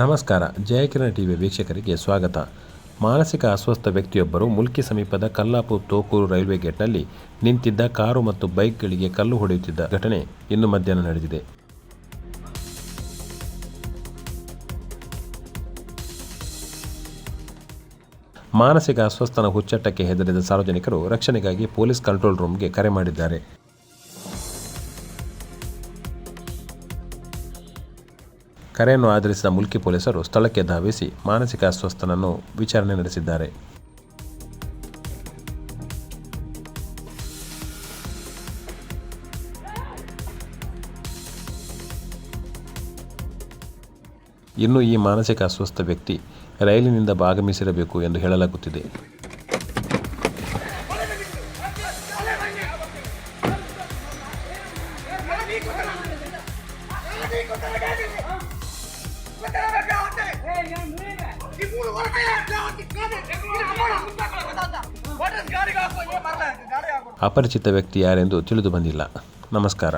ನಮಸ್ಕಾರ. ಜಯಕಿರಣ ಟಿವಿ ವೀಕ್ಷಕರಿಗೆ ಸ್ವಾಗತ. ಮಾನಸಿಕ ಅಸ್ವಸ್ಥ ವ್ಯಕ್ತಿಯೊಬ್ಬರು ಮುಲ್ಕಿ ಸಮೀಪದ ಕಲ್ಲಾಪುರ್ ತೋಕೂರು ರೈಲ್ವೆ ಗೇಟ್ನಲ್ಲಿ ನಿಂತಿದ್ದ ಕಾರು ಮತ್ತು ಬೈಕ್ಗಳಿಗೆ ಕಲ್ಲು ಹೊಡೆಯುತ್ತಿದ್ದ ಘಟನೆ ಇಂದು ಮಧ್ಯಾಹ್ನ ನಡೆದಿದೆ. ಮಾನಸಿಕ ಅಸ್ವಸ್ಥನ ಹುಚ್ಚಟ್ಟಕ್ಕೆ ಹೆದರಿದ ಸಾರ್ವಜನಿಕರು ರಕ್ಷಣೆಗಾಗಿ ಪೊಲೀಸ್ ಕಂಟ್ರೋಲ್ ರೂಮ್ಗೆ ಕರೆ ಮಾಡಿದ್ದಾರೆ. ಕರೆಯನ್ನು ಆಧರಿಸಿದ ಮುಲ್ಕಿ ಪೊಲೀಸರು ಸ್ಥಳಕ್ಕೆ ಧಾವಿಸಿ ಮಾನಸಿಕ ಅಸ್ವಸ್ಥನನ್ನು ವಿಚಾರಣೆ ನಡೆಸಿದ್ದಾರೆ. ಇನ್ನು ಈ ಮಾನಸಿಕ ಅಸ್ವಸ್ಥ ವ್ಯಕ್ತಿ ರೈಲಿನಿಂದ ಆಗಮಿಸಿರಬೇಕು ಎಂದು ಹೇಳಲಾಗುತ್ತಿದೆ. ಅಪರಿಚಿತ ವ್ಯಕ್ತಿ ಯಾರೆಂದು ತಿಳಿದು ಬಂದಿಲ್ಲ. ನಮಸ್ಕಾರ.